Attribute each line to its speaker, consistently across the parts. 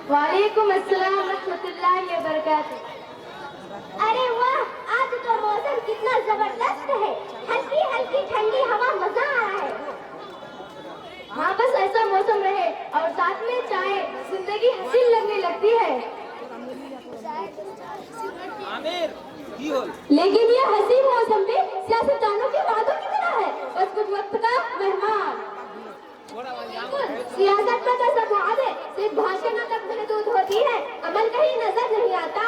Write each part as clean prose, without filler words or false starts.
Speaker 1: वालेकुम अस्सलाम रहमतुल्लाहि व बरकातुहू।
Speaker 2: अरे वाह, आज तो मौसम कितना जबरदस्त है। हल्की हल्की ठंडी हवा, मजा आ रहा है।
Speaker 1: हाँ, बस ऐसा मौसम रहे और साथ में चाय, जिंदगी हसीन लगने लगती है। लेकिन ये हसीन मौसम भी सियासतदानों की बातों की तरह है, बस कुछ वक्त का मेहमान। सियासत में तो सब वादे सिर्फ भाषण तक महदूद होती है, अमल कहीं नजर नहीं आता।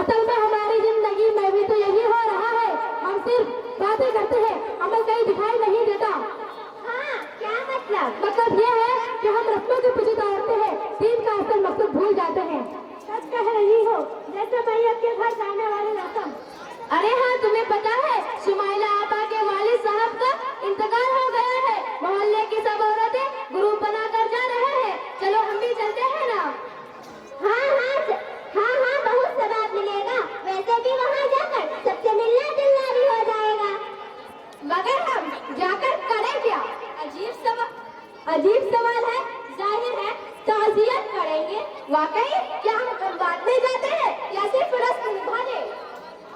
Speaker 1: असल में हमारी जिंदगी में भी तो यही हो रहा है। हम सिर्फ बातें करते हैं, अमल कहीं दिखाई नहीं देता।
Speaker 2: हाँ, क्या मतलब?
Speaker 1: मतलब ये है कि हम रस्मों के पीछे दौड़ते हैं, दीन का असल मकसद भूल जाते हैं।
Speaker 2: सच कह रही हो, जैसे मैयत के घर जाने वाली रस्म।
Speaker 1: अरे हाँ, तुम्हें पता है शुमाइला आपा के वालिद साहब का इंतकाल हो गया है। मोहल्ले की सब औरतें ग्रुप बनाकर जा रहे हैं। चलो हम भी चलते हैं ना।
Speaker 2: हाँ, बहुत सवाब मिलेगा। वैसे भी वहाँ जाकर सबसे मिलना जुलना भी हो जाएगा।
Speaker 1: मगर हम जाकर करें क्या? अजीब सवाल है। जाहिर है ताज़ियत करेंगे। वाकई क्या हम कब्बातने जाते हैं या सिर्फ रस्म निभाने?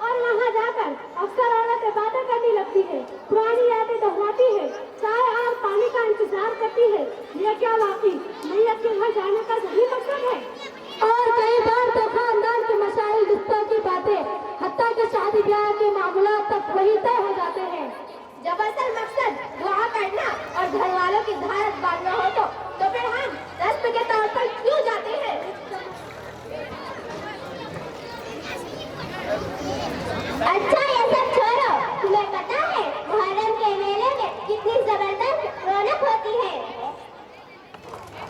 Speaker 2: और वहाँ जाकर अक्सर औरतें बातें करने लगती है, पुरानी यादें दोहराती है, चाय और पानी का इंतजार करती है। ये क्या वाकई मैयत के घर जाने का सही मकसद है?
Speaker 1: और कई बार तो खानदान के मसाइल, रिश्तों की बातें, हत्ता के शादी ब्याह के मामला तक वही तय हो जाते हैं। जब असल मकसद दुआ करना और घर वालों की धारत बांधना हो तो फिर हम रस्म के तौर पर क्यों जाते हैं?
Speaker 2: अच्छा, ये सब छोड़ो। तुम्हें पता है मुहर्रम के मेले में कितनी जबरदस्त रौनक होती है?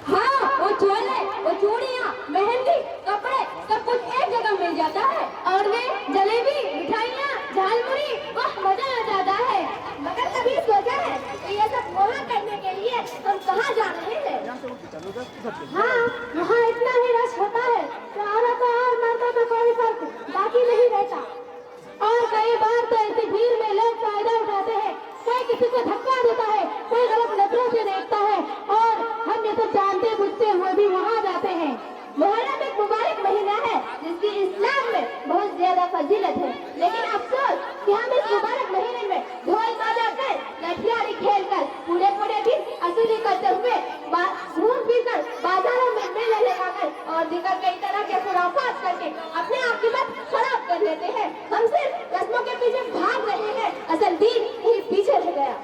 Speaker 1: हाँ, वो झोले, वो चूड़ियाँ, मेहंदी, कपड़े, सब कुछ एक जगह मिल जाता है। और वे जलेबी, मिठाइयाँ, झालमुड़ी, वाह, मजा आ जाता है। मगर कभी सोचा है कि ये सब वहाँ करने के लिए हम कहाँ जा रहे हैं?
Speaker 2: हाँ, वहाँ इतना ही रश होता है कि औरतों और मर्दों में कोई फर्क बाकी नहीं रहता।
Speaker 1: और कई बार तो ऐसी भीड़ में लोग फायदा उठाते हैं। कोई किसी को धक्का देता है, कोई गलत नजरों से देखता है, और हम ये तो जानते बुझते हुए भी वहाँ जाते हैं। मुहर्रम एक मुबारक महीना है जिसकी इस्लाम में बहुत ज्यादा फजीलत है। लेकिन अफसोस कि हम इस मुबारक महीने में ढोल बजाकर, लठियारी खेलकर, पूरे दिन असुली करते हुए, घूम फिर कर बाजारों में मेले लगाकर और दिगर कई तरह के खुराफात करके अपने आकीबत खराब कर लेते हैं। हम सिर्फ रस्मों के पीछे भाग रहे हैं, असल दीन ही पीछे रह गया।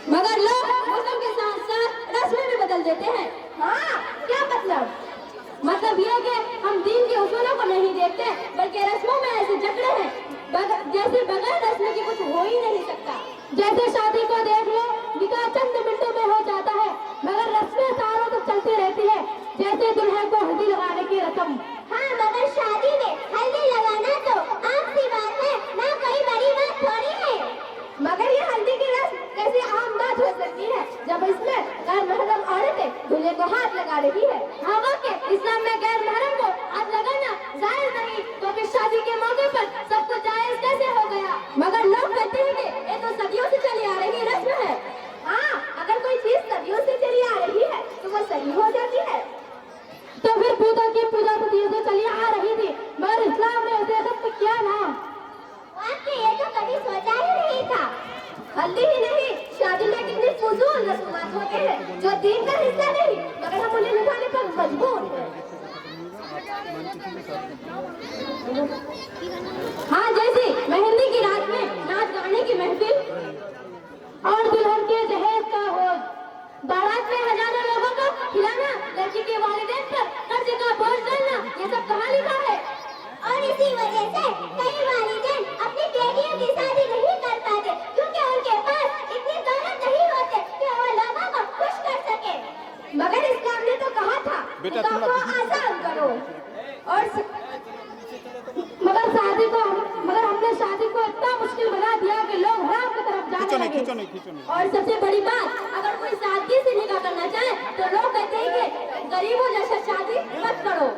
Speaker 1: मगर लोग मौसम के साथ साथ रस्में भी बदल देते हैं। हाँ, क्या मतलब ये कि हम दीन के उसूलों को नहीं देखते, बल्कि रस्मों में ऐसे जकड़े हैं जैसे बगैर रस्म के कुछ हो ही नहीं सकता। जैसे शादी को देख लो, निकाह चंद मिनटों में हो जाता है, मगर रस्में सालों तक चलती रहती है। जैसे दुल्हन को हल्दी लगाने की रस्म।
Speaker 2: हाँ, मगर शादी में हल्दी लगाना तो आम सी बात है ना, कोई बड़ी बात थोड़ी है।
Speaker 1: मगर ये हल्दी की रस्म कैसी आम बात हो सकती है जब इसमें गैर महरम औरतें दूल्हे को हाथ लगा रही है? हाँ, वाकई इस्लाम में गैर महरम को हाथ लगाना जायज नहीं, तो फिर शादी के मौके पर सब कुछ जायज कैसे हो गया? मगर लोग कहते हैं कि ये तो सदियों से चली आ रही रस्म है। हाँ, अगर कोई चीज सदियों से चली आ रही है तो वो सही हो जाती है। तो फिर पूजा सदियों से चली आ रही थी, मगर इस्लाम ने उसे रस्म किया ना।
Speaker 2: आपने ये तो कभी सोचा ही नहीं था।
Speaker 1: हल्दी ही नहीं, शादी में कितनी फजूल रस्मात होते हैं जो दीन का हिस्सा नहीं, मगर हम उन्हें निभाने पर मजबूर हैं। हाँ, जैसे मेहंदी की रात में नाच गाने की महफिल और दुल्हन के जहेज का भोज, बारात में हजारों लोगों को खिलाना, लड़की के वालिदैन पर कर्ज का बोझ डालना, ये सब कहाँ लिखा है?
Speaker 2: और इसी वजह से कई वालिदैन अपनी बेटियों की शादी नहीं कर पाते, क्योंकि उनके पास इतनी दौलत नहीं होती कि वो लोगों को खुश कर सके।
Speaker 1: मगर इस्लाम ने तो कहा था
Speaker 3: बेटा
Speaker 1: निकाह को आसान करो और मगर हमने शादी को इतना मुश्किल बना दिया कि लोग हराम की तरफ जाने लगे।
Speaker 3: खींचो नहीं।
Speaker 1: और सबसे बड़ी बात, अगर कोई सादगी से निकाह करना चाहे तो लोग कहते हैं कि गरीबों जैसा शादी मत करो।